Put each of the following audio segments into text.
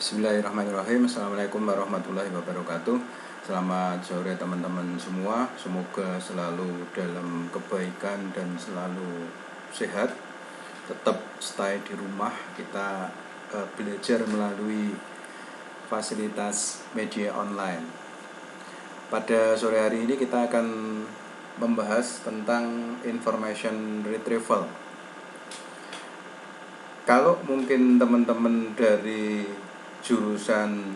Bismillahirrahmanirrahim. Assalamualaikum warahmatullahi wabarakatuh. Selamat sore teman-teman semua. Semoga selalu dalam kebaikan dan selalu sehat. Tetap stay di rumah. Kita belajar melalui fasilitas media online. Pada sore hari ini kita akan membahas tentang information retrieval. Kalau mungkin teman-teman dari jurusan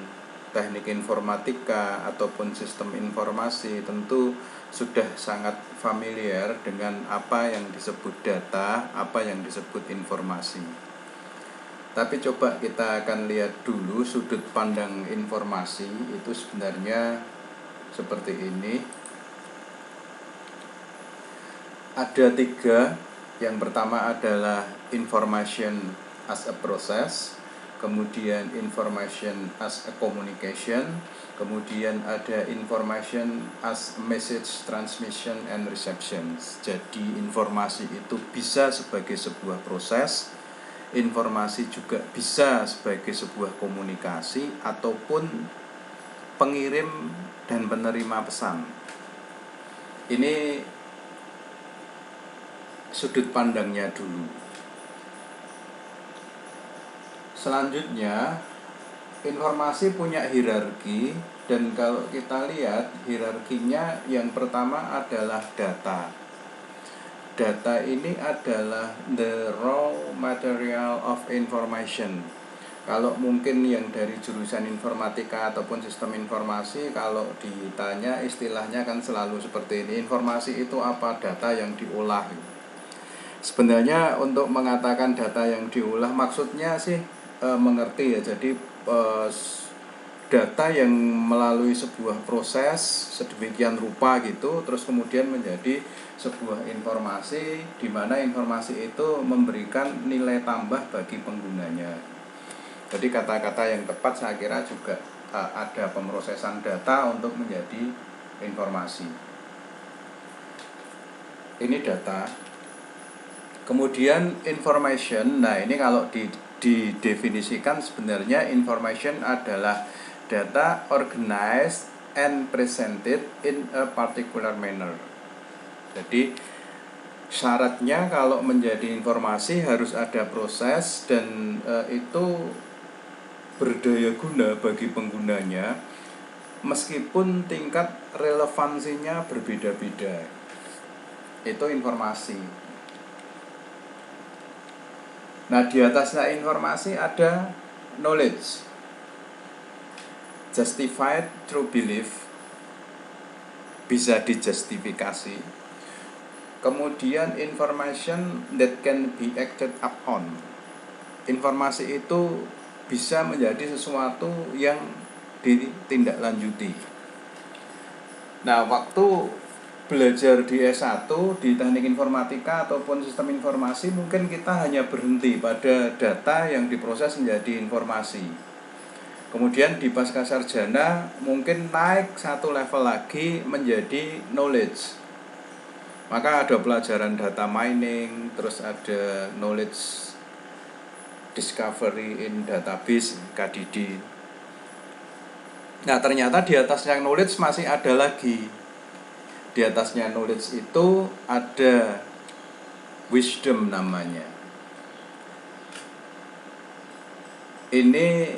teknik informatika ataupun sistem informasi tentu sudah sangat familiar dengan apa yang disebut data, apa yang disebut informasi. Tapi coba kita akan lihat dulu sudut pandang informasi itu sebenarnya seperti ini. Ada 3. Yang pertama adalah information as a process, kemudian information as a communication, kemudian ada information as message transmission and reception. Jadi informasi itu bisa sebagai sebuah proses, informasi juga bisa sebagai sebuah komunikasi ataupun pengirim dan penerima pesan. Ini sudut pandangnya dulu. Selanjutnya, informasi punya hierarki, dan kalau kita lihat hierarkinya, yang pertama adalah data. Data ini adalah the raw material of information. Kalau mungkin yang dari jurusan informatika ataupun sistem informasi, kalau ditanya istilahnya kan selalu seperti ini. Informasi itu apa? Data yang diolah. Sebenarnya untuk mengatakan data yang diolah maksudnya sih mengerti ya. Jadi data yang melalui sebuah proses sedemikian rupa gitu, terus kemudian menjadi sebuah informasi di mana informasi itu memberikan nilai tambah bagi penggunanya. Jadi kata-kata yang tepat saya kira juga ada pemrosesan data untuk menjadi informasi. Ini data. Kemudian information, nah ini kalau didefinisikan sebenarnya information adalah data organized and presented in a particular manner. Jadi syaratnya kalau menjadi informasi harus ada proses dan itu berdaya guna bagi penggunanya meskipun tingkat relevansinya berbeda-beda. Itu informasi. Nah, di atasnya informasi ada knowledge, justified through belief, bisa dijustifikasi. Kemudian information that can be acted upon. Informasi itu bisa menjadi sesuatu yang ditindaklanjuti. Nah, waktu belajar di S1 di teknik informatika ataupun sistem informasi mungkin kita hanya berhenti pada data yang diproses menjadi informasi. Kemudian di pascasarjana mungkin naik satu level lagi menjadi knowledge. Maka ada pelajaran data mining, terus ada knowledge discovery in database KDD. Nah, ternyata di atasnya knowledge masih ada lagi. Di atasnya knowledge itu ada wisdom namanya. Ini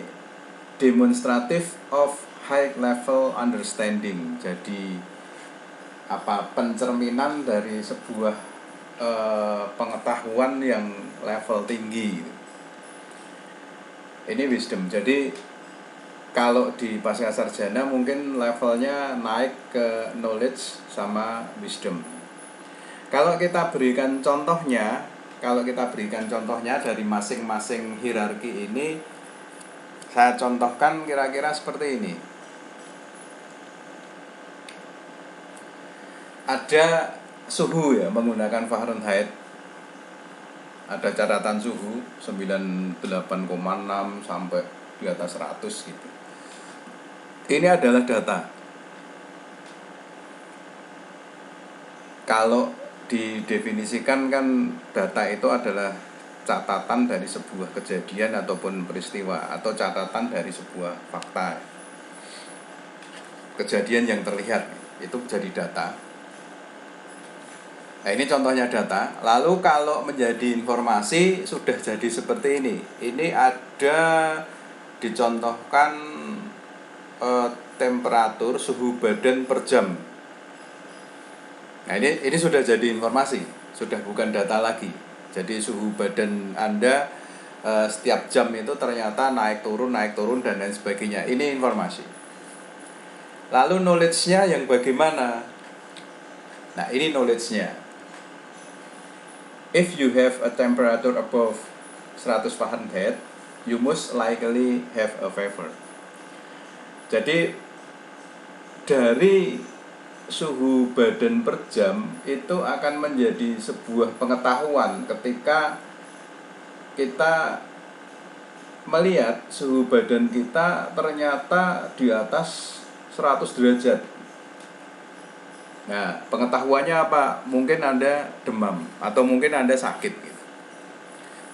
demonstrative of high level understanding. Jadi pencerminan dari sebuah pengetahuan yang level tinggi. Ini wisdom. Jadi kalau di pascasarjana mungkin levelnya naik ke knowledge sama wisdom. Kalau kita berikan contohnya dari masing-masing hierarki ini, saya contohkan kira-kira seperti ini. Ada suhu ya, menggunakan Fahrenheit. Ada catatan suhu 98,6 sampai di atas 100 gitu. Ini adalah data. Kalau didefinisikan kan data itu adalah catatan dari sebuah kejadian ataupun peristiwa, atau catatan dari sebuah fakta, kejadian yang terlihat, itu jadi data. Nah, ini contohnya data. Lalu kalau menjadi informasi sudah jadi seperti ini. Ini ada dicontohkan temperatur suhu badan per jam. Nah, ini sudah jadi informasi, sudah bukan data lagi. Jadi suhu badan Anda setiap jam itu ternyata naik turun dan lain sebagainya. Ini informasi. Lalu knowledge-nya yang bagaimana? Nah, ini knowledge-nya. If you have a temperature above 100 Fahrenheit, you most likely have a fever. Jadi dari suhu badan per jam itu akan menjadi sebuah pengetahuan ketika kita melihat suhu badan kita ternyata di atas 100 derajat. Nah, pengetahuannya apa? Mungkin Anda demam atau mungkin Anda sakit gitu.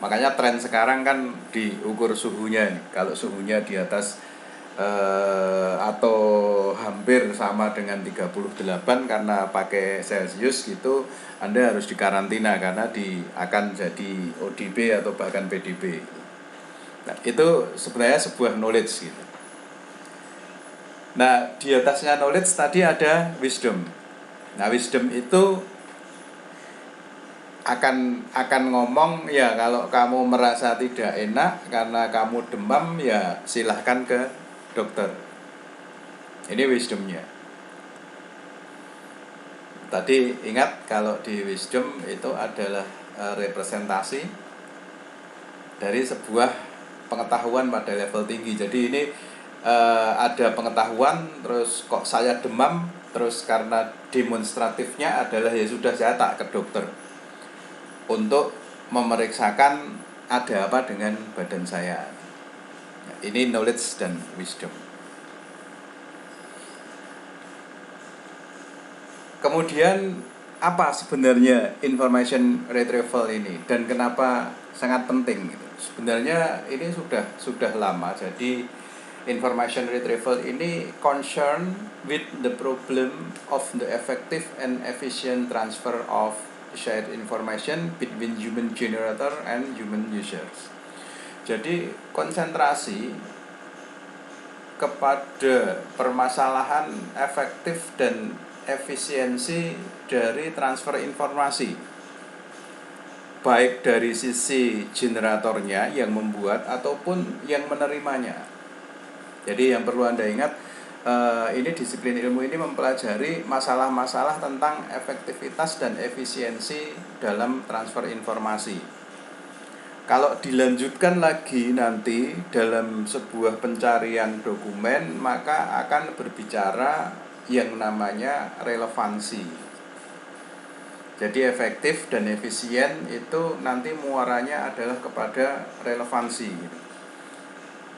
Makanya tren sekarang kan diukur suhunya nih. Kalau suhunya di atas atau hampir sama dengan 38 karena pakai Celsius gitu, Anda harus dikarantina karena akan jadi ODP atau bahkan PDB. Nah, itu sebenarnya sebuah knowledge gitu. Nah, di atasnya knowledge tadi ada wisdom. Nah, wisdom itu akan ngomong, ya kalau kamu merasa tidak enak karena kamu demam, ya silahkan ke dokter. Ini wisdomnya. Tadi ingat kalau di wisdom itu adalah representasi dari sebuah pengetahuan pada level tinggi. Jadi ini ada pengetahuan, terus kok saya demam, terus karena demonstratifnya adalah ya sudah saya tak ke dokter untuk memeriksakan ada apa dengan badan saya. Ini knowledge dan wisdom. Kemudian apa sebenarnya information retrieval ini dan kenapa sangat penting gitu. Sebenarnya ini sudah lama. Jadi information retrieval ini concern with the problem of the effective and efficient transfer of shared information between human generator and human users. Jadi konsentrasi kepada permasalahan efektif dan efisiensi dari transfer informasi, baik dari sisi generatornya yang membuat ataupun yang menerimanya. Jadi yang perlu Anda ingat, ini disiplin ilmu ini mempelajari masalah-masalah tentang efektivitas dan efisiensi dalam transfer informasi. Kalau dilanjutkan lagi nanti dalam sebuah pencarian dokumen, maka akan berbicara yang namanya relevansi. Jadi efektif dan efisien itu nanti muaranya adalah kepada relevansi.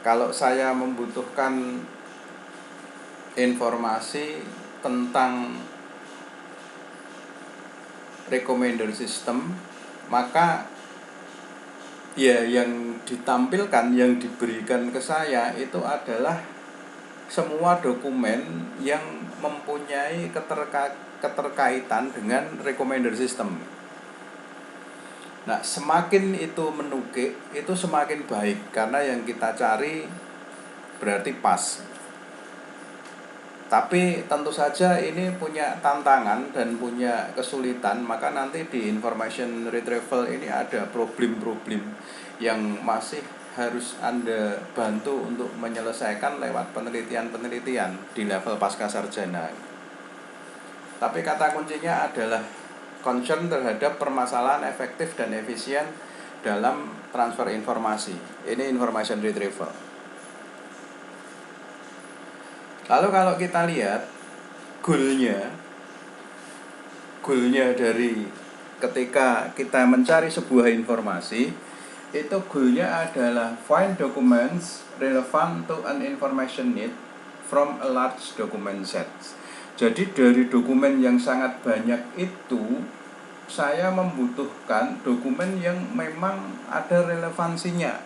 Kalau saya membutuhkan informasi tentang recommender system, maka ya yang ditampilkan, yang diberikan ke saya itu adalah semua dokumen yang mempunyai keterkaitan dengan recommender system. Nah, semakin itu menukik, itu semakin baik karena yang kita cari berarti pas. Tapi tentu saja ini punya tantangan dan punya kesulitan, maka nanti di information retrieval ini ada problem-problem yang masih harus Anda bantu untuk menyelesaikan lewat penelitian-penelitian di level pascasarjana. Tapi kata kuncinya adalah concern terhadap permasalahan efektif dan efisien dalam transfer informasi. Ini information retrieval. Lalu kalau kita lihat goalnya dari ketika kita mencari sebuah informasi, itu goalnya adalah find documents relevant to an information need from a large document set. Jadi dari dokumen yang sangat banyak itu saya membutuhkan dokumen yang memang ada relevansinya.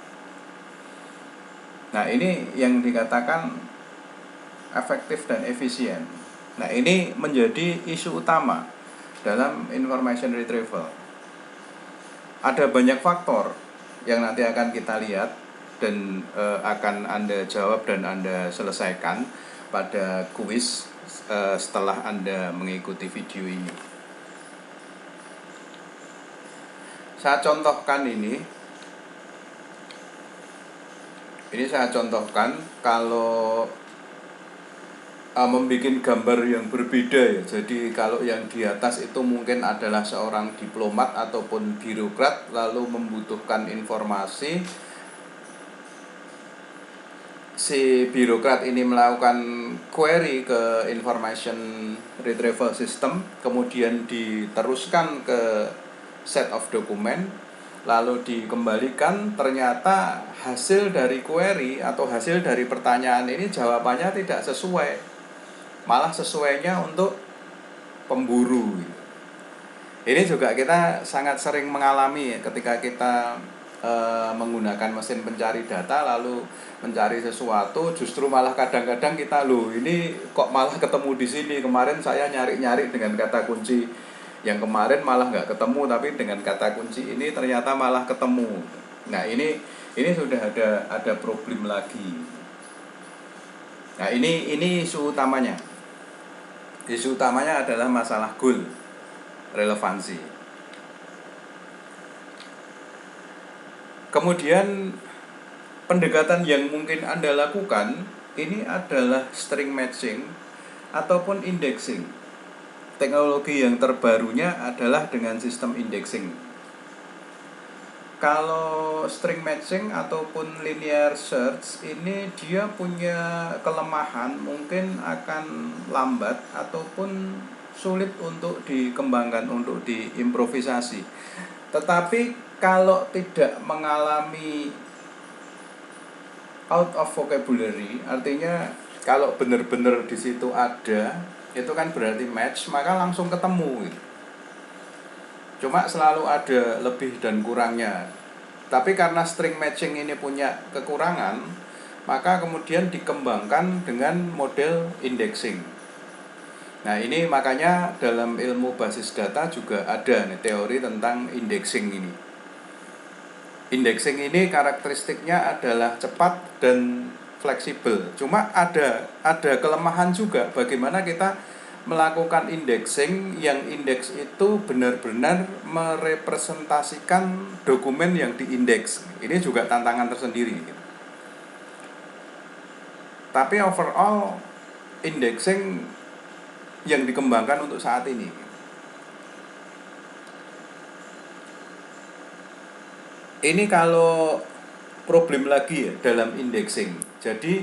Nah, ini yang dikatakan efektif dan efisien. Nah, ini menjadi isu utama dalam information retrieval. Ada banyak faktor yang nanti akan kita lihat dan akan Anda jawab dan Anda selesaikan pada kuis setelah Anda mengikuti video ini. Saya contohkan ini saya contohkan kalau membuat gambar yang berbeda ya. Jadi kalau yang di atas itu mungkin adalah seorang diplomat ataupun birokrat lalu membutuhkan informasi. Si birokrat ini melakukan query ke information retrieval system, kemudian diteruskan ke set of document, lalu dikembalikan. Ternyata hasil dari query atau hasil dari pertanyaan ini jawabannya tidak sesuai, malah sesuainya untuk pemburu. Ini juga kita sangat sering mengalami ketika kita menggunakan mesin pencari data lalu mencari sesuatu, justru malah kadang-kadang kita ini kok malah ketemu di sini, kemarin saya nyari-nyari dengan kata kunci yang kemarin malah nggak ketemu, tapi dengan kata kunci ini ternyata malah ketemu. Nah, ini sudah ada problem lagi. Nah, ini isu utamanya. Isu utamanya adalah masalah goal, relevansi. Kemudian pendekatan yang mungkin Anda lakukan ini adalah string matching ataupun indexing. Teknologi yang terbarunya adalah dengan sistem indexing. Kalau string matching ataupun linear search ini dia punya kelemahan, mungkin akan lambat ataupun sulit untuk dikembangkan, untuk diimprovisasi. Tetapi kalau tidak mengalami out of vocabulary, artinya kalau benar-benar di situ ada, itu kan berarti match, maka langsung ketemu gitu. Cuma selalu ada lebih dan kurangnya. Tapi karena string matching ini punya kekurangan, maka kemudian dikembangkan dengan model indexing. Nah, ini makanya dalam ilmu basis data juga ada teori tentang indexing ini. Indexing ini karakteristiknya adalah cepat dan fleksibel. Cuma ada kelemahan juga bagaimana kita melakukan indexing yang indeks itu benar-benar merepresentasikan dokumen yang diindeks. Ini juga tantangan tersendiri. Tapi overall indexing yang dikembangkan untuk saat ini. Ini kalau problem lagi ya dalam indexing. Jadi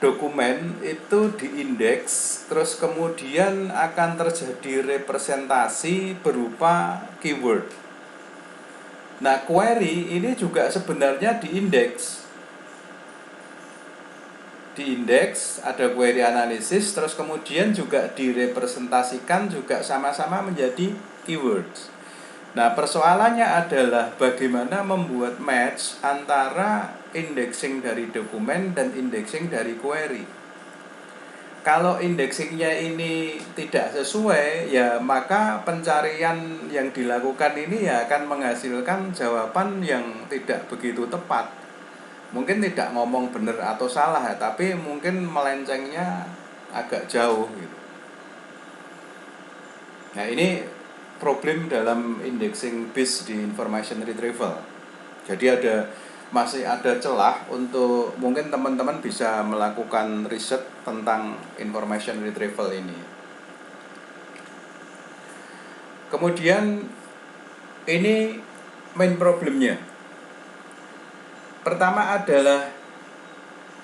dokumen itu diindeks, terus kemudian akan terjadi representasi berupa keyword. Nah, query ini juga sebenarnya diindeks. Diindeks, ada query analisis, terus kemudian juga direpresentasikan juga sama-sama menjadi keywords. Nah, persoalannya adalah bagaimana membuat match antara indexing dari dokumen dan indexing dari query. Kalau indexingnya ini tidak sesuai, ya maka pencarian yang dilakukan ini ya akan menghasilkan jawaban yang tidak begitu tepat. Mungkin tidak ngomong benar atau salah ya, tapi mungkin melencengnya agak jauh gitu. Nah, ini problem dalam indexing based di information retrieval. Jadi masih ada celah untuk mungkin teman-teman bisa melakukan riset tentang information retrieval ini. Kemudian ini main problemnya. Pertama adalah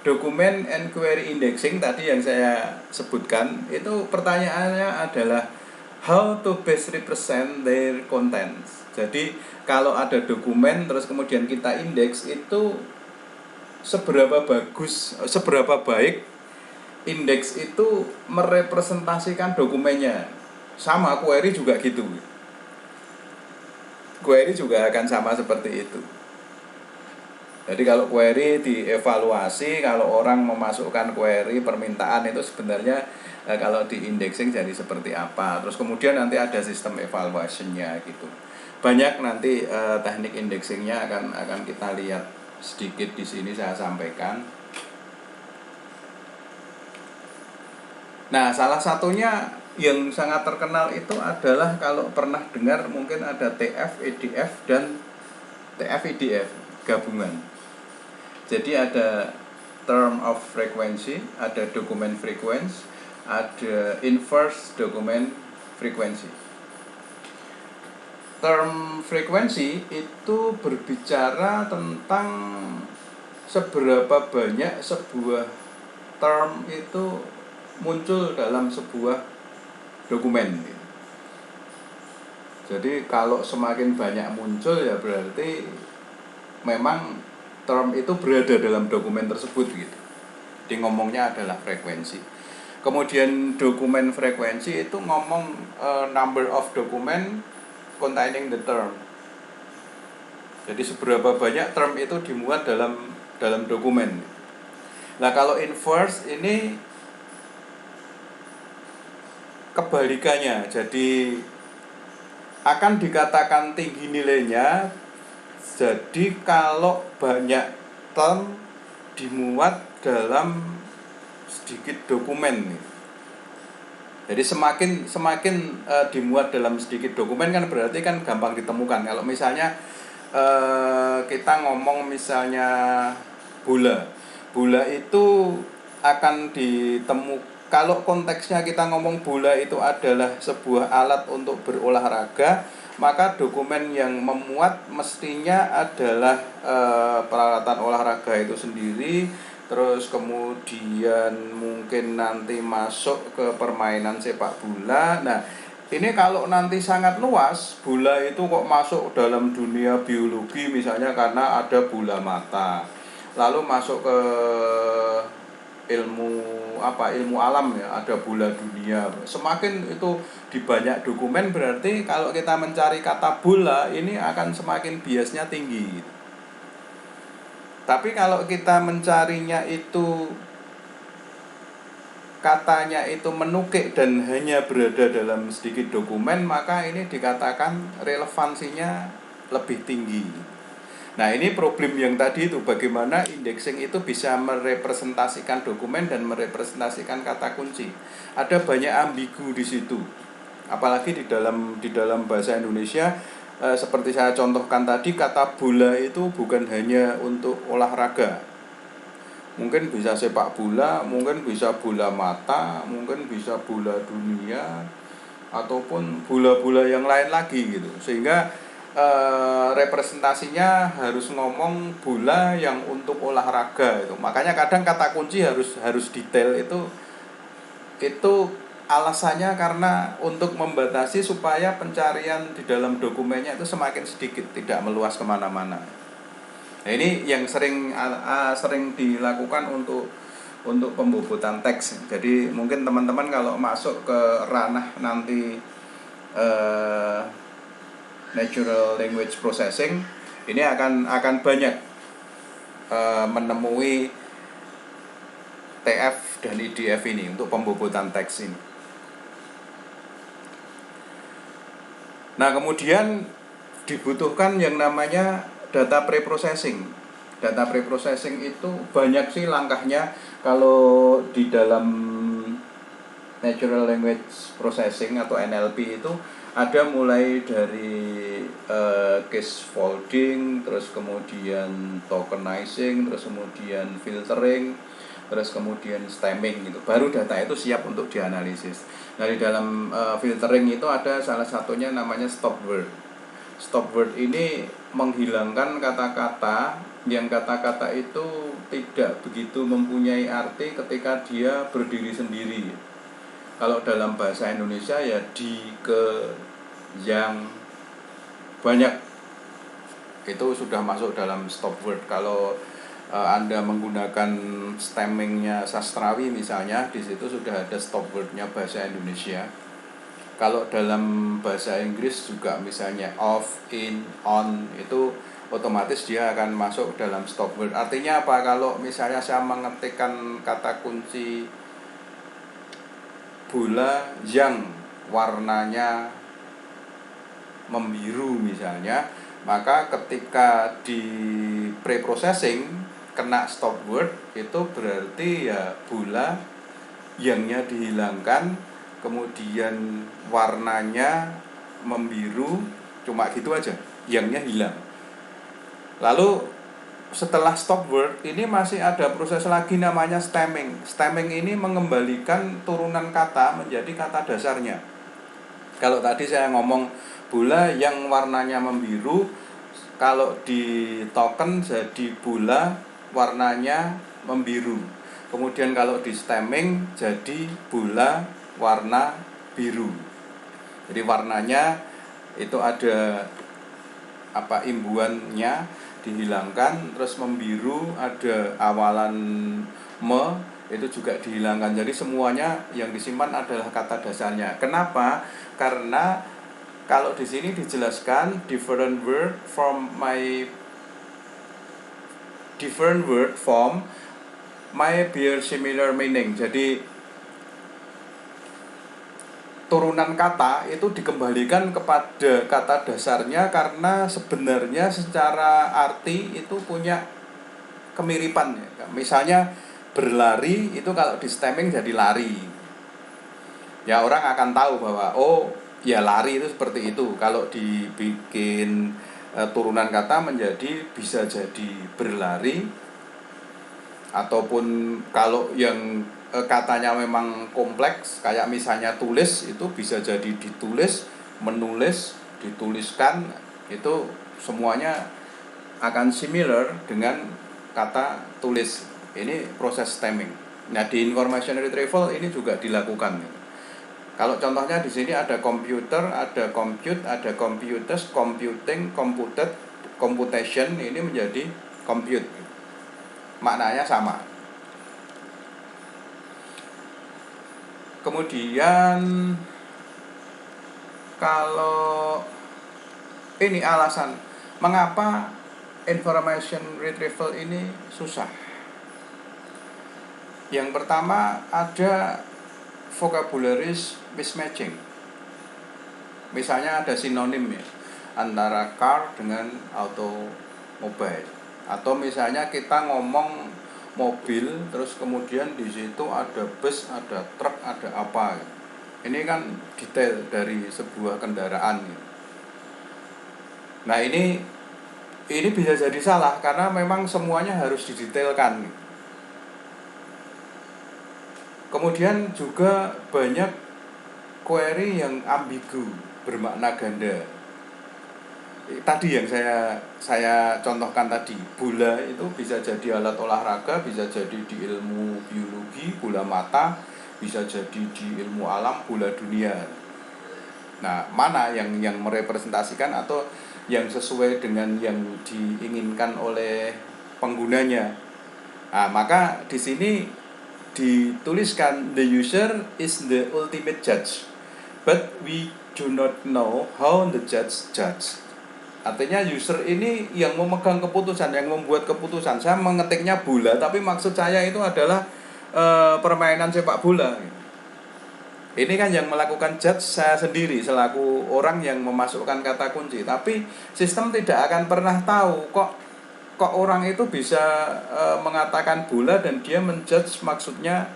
dokumen and query indexing tadi yang saya sebutkan. Itu pertanyaannya adalah how to best represent their contents. Jadi kalau ada dokumen terus kemudian kita indeks, itu seberapa baik indeks itu merepresentasikan dokumennya. Sama query juga gitu. query juga akan sama seperti itu. Jadi kalau query dievaluasi, kalau orang memasukkan query permintaan itu sebenarnya kalau di indexing jadi seperti apa. Terus kemudian nanti ada sistem evaluation-nya gitu. Banyak nanti teknik indexingnya akan kita lihat sedikit di sini saya sampaikan. Nah, salah satunya yang sangat terkenal itu adalah kalau pernah dengar mungkin ada TF, EDF dan TF, EDF gabungan. Jadi ada term of frequency, ada dokumen frequency, ada inverse dokumen frequency. Term frequency itu berbicara tentang seberapa banyak sebuah term itu muncul dalam sebuah dokumen. Jadi kalau semakin banyak muncul ya berarti memang term itu berada dalam dokumen tersebut gitu. Jadi ngomongnya adalah frekuensi. Kemudian dokumen frekuensi itu ngomong number of document containing the term. Jadi seberapa banyak term itu dimuat dalam dokumen. Nah, kalau inverse ini kebalikannya. Jadi akan dikatakan tinggi nilainya. Jadi kalau banyak term dimuat dalam sedikit dokumen. Jadi semakin dimuat dalam sedikit dokumen kan berarti kan gampang ditemukan. Kalau misalnya kita ngomong misalnya bola itu akan ditemukan. Kalau konteksnya kita ngomong bola itu adalah sebuah alat untuk berolahraga, maka dokumen yang memuat mestinya adalah peralatan olahraga itu sendiri. Terus kemudian mungkin nanti masuk ke permainan sepak bola. Nah, ini kalau nanti sangat luas, bola itu kok masuk dalam dunia biologi misalnya karena ada bola mata. Lalu masuk ke ilmu alam ya, ada bola dunia. Semakin itu di banyak dokumen berarti kalau kita mencari kata bola ini akan semakin biasnya tinggi. Tapi kalau kita mencarinya itu katanya itu menukik dan hanya berada dalam sedikit dokumen, maka ini dikatakan relevansinya lebih tinggi. Nah, ini problem yang tadi itu, bagaimana indexing itu bisa merepresentasikan dokumen dan merepresentasikan kata kunci. Ada banyak ambigu di situ. Apalagi di dalam bahasa Indonesia, seperti saya contohkan tadi, kata bola itu bukan hanya untuk olahraga. Mungkin bisa sepak bola, mungkin bisa bola mata, mungkin bisa bola dunia, ataupun bola-bola yang lain lagi gitu. Sehingga representasinya harus ngomong bola yang untuk olahraga itu. Makanya kadang kata kunci harus detail itu alasannya karena untuk membatasi supaya pencarian di dalam dokumennya itu semakin sedikit, tidak meluas kemana-mana. Nah, ini yang sering dilakukan untuk pembobotan teks. Jadi mungkin teman-teman kalau masuk ke ranah nanti natural language processing, ini akan banyak menemui TF dan IDF ini untuk pembobotan teks ini. Nah, kemudian dibutuhkan yang namanya data preprocessing. Data preprocessing itu banyak sih langkahnya. Kalau di dalam natural language processing atau NLP itu ada mulai dari case folding, terus kemudian tokenizing, terus kemudian filtering, terus kemudian stemming gitu. Baru data itu siap untuk dianalisis. Nah, di dalam filtering itu ada salah satunya namanya stop word. Stop word ini menghilangkan kata-kata yang kata-kata itu tidak begitu mempunyai arti ketika dia berdiri sendiri. Kalau dalam bahasa Indonesia ya di, ke, yang, banyak itu sudah masuk dalam stop word. Kalau Anda menggunakan stemmingnya sastrawi misalnya, di situ sudah ada stop wordnya bahasa Indonesia. Kalau dalam bahasa Inggris juga misalnya off, in, on, itu otomatis dia akan masuk dalam stop word. Artinya apa? Kalau misalnya saya mengetikkan kata kunci bola yang warnanya membiru misalnya, maka ketika di pre-processing kena stop word, itu berarti ya bola yangnya dihilangkan, kemudian warnanya membiru, cuma gitu aja, yangnya hilang. Lalu setelah stop word ini masih ada proses lagi namanya stemming. Stemming ini mengembalikan turunan kata menjadi kata dasarnya. Kalau tadi saya ngomong bola yang warnanya membiru, kalau di token jadi bola warnanya membiru. Kemudian kalau di stemming jadi bola warna biru. Jadi warnanya itu ada imbuannya dihilangkan, terus membiru ada awalan itu juga dihilangkan. Jadi semuanya yang disimpan adalah kata dasarnya. Kenapa? Karena kalau di sini dijelaskan different word from my bear similar meaning. Jadi turunan kata itu dikembalikan kepada kata dasarnya karena sebenarnya secara arti itu punya kemiripan. Misalnya berlari itu kalau di stemming jadi lari. Ya orang akan tahu bahwa oh ya lari itu seperti itu. Kalau dibikin turunan kata menjadi bisa jadi berlari, ataupun kalau yang katanya memang kompleks kayak misalnya tulis, itu bisa jadi ditulis, menulis, dituliskan, itu semuanya akan similar dengan kata tulis. Ini proses stemming. Nah, di information retrieval ini juga dilakukan. Kalau contohnya di sini ada computer, ada compute, ada computers, computing, computed, computation, ini menjadi compute. Maknanya sama. Kemudian kalau ini alasan mengapa information retrieval ini susah. Yang pertama ada vocabularies mismatching. Misalnya ada sinonim ya antara car dengan automobile. Atau misalnya kita ngomong mobil, terus kemudian di situ ada bus, ada truk, ada apa. Ini kan detail dari sebuah kendaraan. Nah ini bisa jadi salah karena memang semuanya harus didetailkan. Kemudian juga banyak query yang ambigu, bermakna ganda. Tadi yang saya contohkan tadi, bola itu bisa jadi alat olahraga, bisa jadi di ilmu biologi, bola mata, bisa jadi di ilmu alam, bola dunia. Nah, mana yang merepresentasikan atau yang sesuai dengan yang diinginkan oleh penggunanya. Nah, maka di sini dituliskan the user is the ultimate judge, but we do not know how the judge. Artinya user ini yang memegang keputusan, yang membuat keputusan. Saya mengetiknya bola, tapi maksud saya itu adalah permainan sepak bola. Ini kan yang melakukan judge saya sendiri selaku orang yang memasukkan kata kunci. Tapi sistem tidak akan pernah tahu kok orang itu bisa mengatakan bola dan dia menjudge maksudnya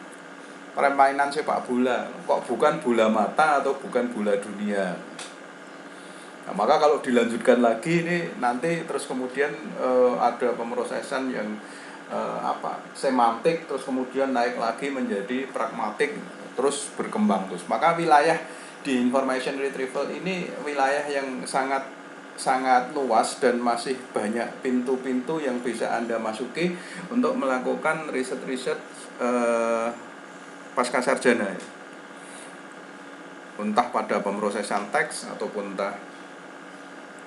permainan sepak bola. Kok bukan bola mata atau bukan bola dunia. Nah, maka kalau dilanjutkan lagi ini nanti terus kemudian ada pemrosesan yang semantik, terus kemudian naik lagi menjadi pragmatik, terus berkembang terus. Maka wilayah di information retrieval ini wilayah yang sangat luas dan masih banyak pintu-pintu yang bisa Anda masuki untuk melakukan riset-riset pasca sarjana. Entah pada pemrosesan teks ataupun entah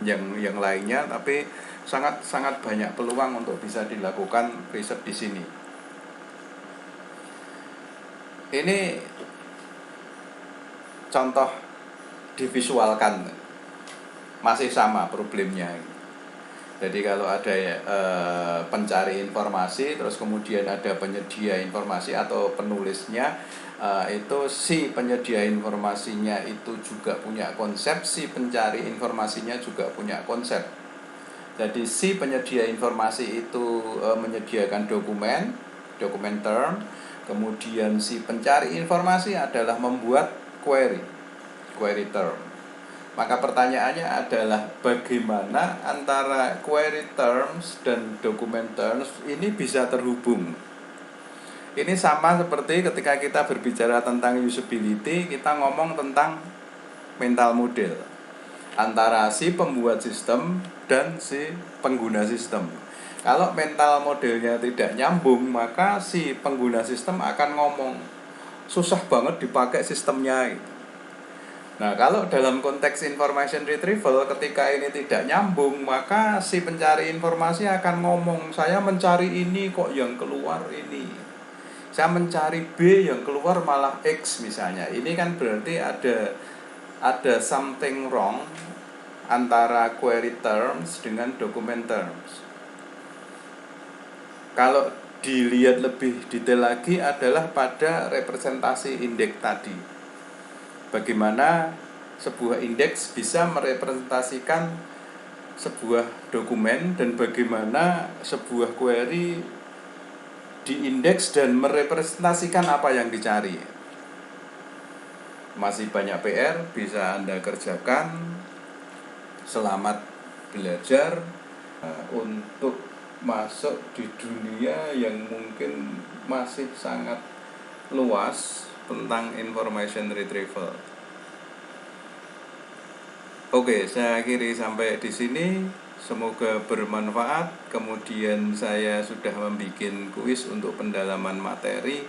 yang lainnya, tapi sangat banyak peluang untuk bisa dilakukan riset di sini. Ini contoh divisualkan, masih sama problemnya. Jadi kalau ada pencari informasi, terus kemudian ada penyedia informasi atau penulisnya, itu si penyedia informasinya itu juga punya konsep, si pencari informasinya juga punya konsep. Jadi si penyedia informasi itu menyediakan dokumen term, kemudian si pencari informasi adalah membuat query term. Maka pertanyaannya adalah bagaimana antara query terms dan dokumen terms ini bisa terhubung. Ini sama seperti ketika kita berbicara tentang usability, kita ngomong tentang mental model antara si pembuat sistem dan si pengguna sistem. Kalau mental modelnya tidak nyambung, maka si pengguna sistem akan ngomong, susah banget dipakai sistemnya. Nah, kalau dalam konteks information retrieval, ketika ini tidak nyambung, maka si pencari informasi akan ngomong, saya mencari ini kok yang keluar ini, saya mencari B yang keluar malah X misalnya. Ini kan berarti ada something wrong antara query terms dengan document terms. Kalau dilihat lebih detail lagi adalah pada representasi indeks tadi. Bagaimana sebuah indeks bisa merepresentasikan sebuah dokumen dan bagaimana sebuah query diindeks dan merepresentasikan apa yang dicari. Masih banyak PR bisa Anda kerjakan. Selamat belajar untuk masuk di dunia yang mungkin masih sangat luas tentang information retrieval. Oke, saya akhiri sampai di sini. Semoga bermanfaat. Kemudian saya sudah membuat kuis untuk pendalaman materi.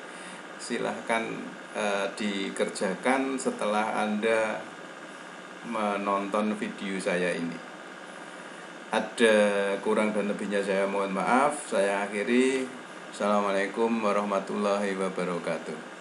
Silahkan dikerjakan setelah Anda menonton video saya ini. Ada kurang dan lebihnya saya mohon maaf. Saya akhiri. Assalamualaikum warahmatullahi wabarakatuh.